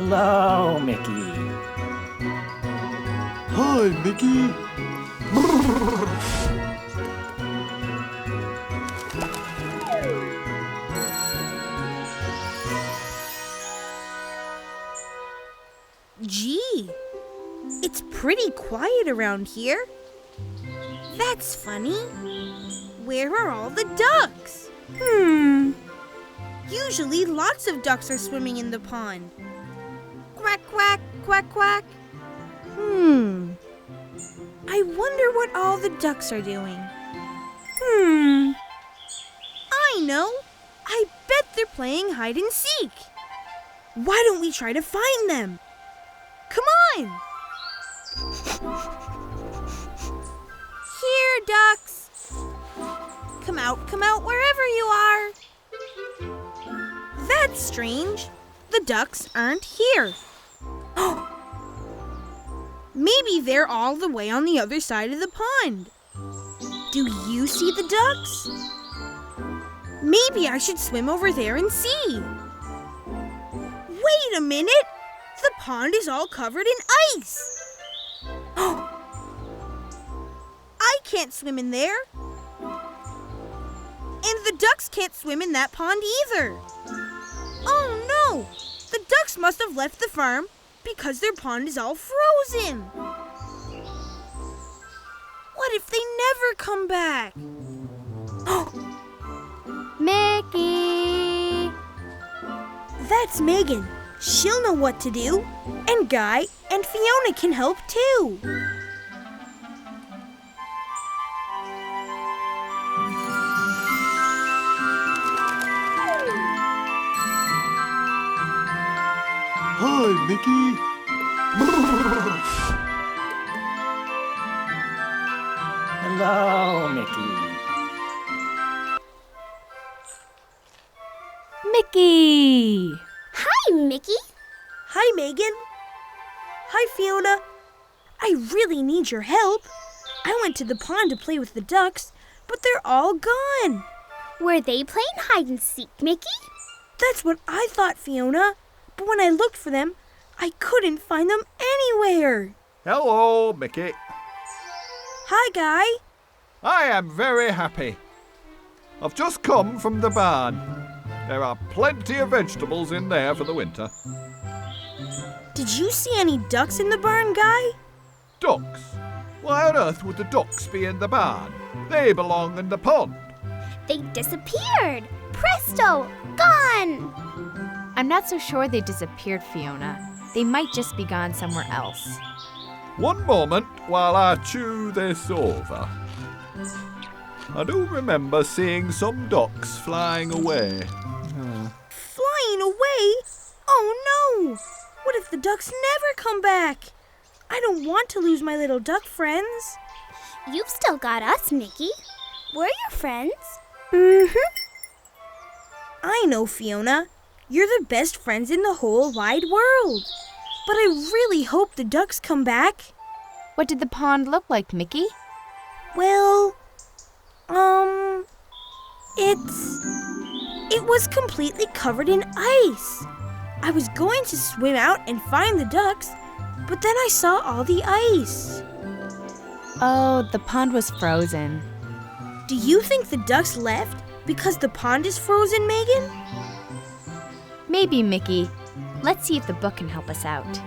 Hello, Mickey. Hi, Mickey. Gee, it's pretty quiet around here. That's funny. Where are all the ducks? Usually lots of ducks are swimming in the pond. Quack, quack, quack, quack. I wonder what all the ducks are doing. I know. I bet they're playing hide and seek. Why don't we try to find them? Come on! Here, ducks! Come out wherever you are. That's strange. The ducks aren't here. Maybe they're all the way on the other side of the pond. Do you see the ducks? Maybe I should swim over there and see. Wait a minute! The pond is all covered in ice. I can't swim in there. And the ducks can't swim in that pond either. Oh no! The ducks must have left the farm because their pond is all frozen. What if they never come back? Mickey! That's Megan. She'll know what to do. And Guy and Fiona can help too. Hi, Mickey. Hello, Mickey. Mickey! Hi, Mickey. Hi, Megan. Hi, Fiona. I really need your help. I went to the pond to play with the ducks, but they're all gone. Were they playing hide and seek, Mickey? That's what I thought, Fiona. But when I looked for them, I couldn't find them anywhere. Hello, Mickey. Hi, Guy. I am very happy. I've just come from the barn. There are plenty of vegetables in there for the winter. Did you see any ducks in the barn, Guy? Ducks? Why on earth would the ducks be in the barn? They belong in the pond. They disappeared. Presto! Gone! I'm not so sure they disappeared, Fiona. They might just be gone somewhere else. One moment while I chew this over. I do remember seeing some ducks flying away. Flying away? Oh no! What if the ducks never come back? I don't want to lose my little duck friends. You've still got us, Mickey. We're your friends. I know, Fiona. You're the best friends in the whole wide world. But I really hope the ducks come back. What did the pond look like, Mickey? Well, it was completely covered in ice. I was going to swim out and find the ducks, but then I saw all the ice. Oh, the pond was frozen. Do you think the ducks left because the pond is frozen, Megan? Maybe, Mickey. Let's see if the book can help us out.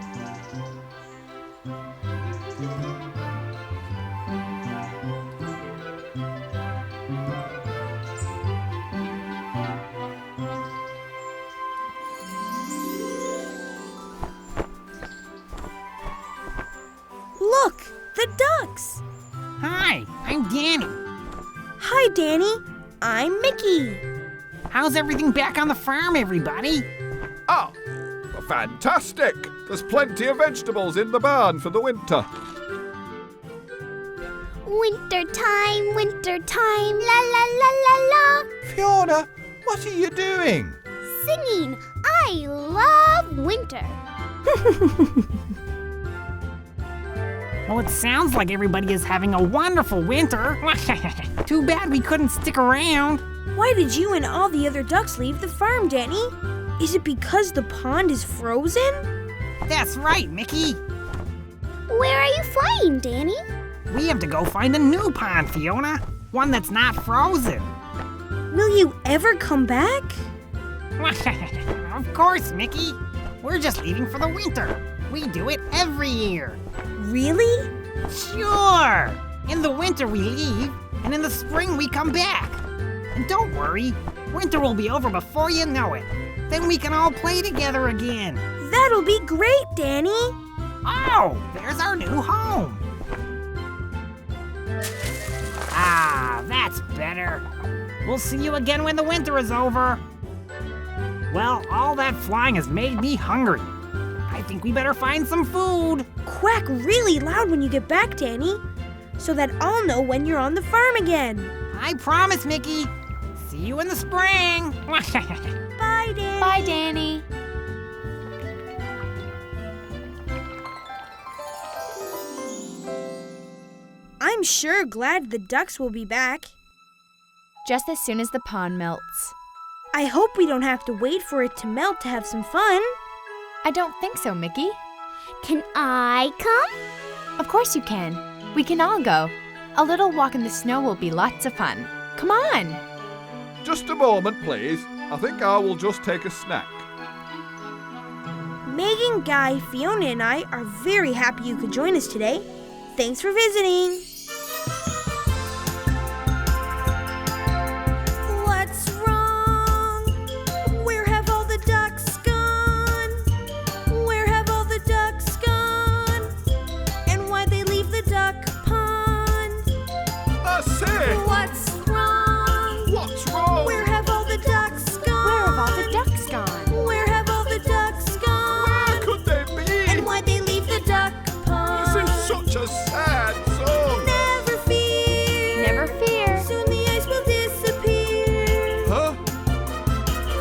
Look, the ducks. Hi, I'm Danny. Hi, Danny. I'm Mickey. How's everything back on the farm, everybody? Oh, fantastic! There's plenty of vegetables in the barn for the winter. Winter time, la la la la la. Fiona, what are you doing? Singing, I love winter. Well, it sounds like everybody is having a wonderful winter. Too bad we couldn't stick around. Why did you and all the other ducks leave the farm, Danny? Is it because the pond is frozen? That's right, Mickey. Where are you flying, Danny? We have to go find a new pond, Fiona. One that's not frozen. Will you ever come back? Of course, Mickey. We're just leaving for the winter. We do it every year. Really? Sure. In the winter we leave, and in the spring we come back. And don't worry, winter will be over before you know it. Then we can all play together again. That'll be great, Danny. Oh, there's our new home. Ah, that's better. We'll see you again when the winter is over. Well, all that flying has made me hungry. I think we better find some food. Quack really loud when you get back, Danny, so that I'll know when you're on the farm again. I promise, Mickey. See you in the spring. Bye, Danny. Bye, Danny. I'm sure glad the ducks will be back. Just as soon as the pond melts. I hope we don't have to wait for it to melt to have some fun. I don't think so, Mickey. Can I come? Of course you can. We can all go. A little walk in the snow will be lots of fun. Come on. Just a moment, please. I think I will just take a snack. Megan, Guy, Fiona, and I are very happy you could join us today. Thanks for visiting. What's wrong? Where have all the ducks gone? Where have all the ducks gone? And why'd they leave the duck pond? I say! What's wrong? What's wrong? Where have all the ducks gone? Where have all the ducks gone? Where have all the ducks gone? Where could they be? And why'd they leave the duck pond? This is such a sad song. Never fear. Never fear. Soon the ice will disappear. Huh?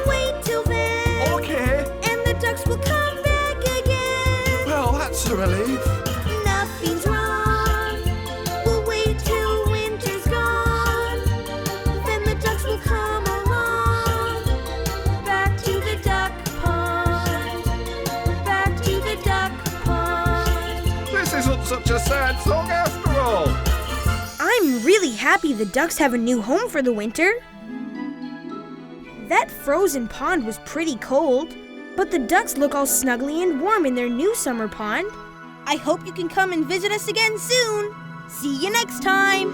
Wait till then. Okay. And the ducks will come back again. Well, that's a relief. Nothing's wrong. We'll wait till winter's gone. Then the ducks will come along. Back to the duck pond. Back to the duck pond. This isn't such a sad song after all. I'm really happy the ducks have a new home for the winter. That frozen pond was pretty cold, but the ducks look all snuggly and warm in their new summer pond. I hope you can come and visit us again soon. See you next time.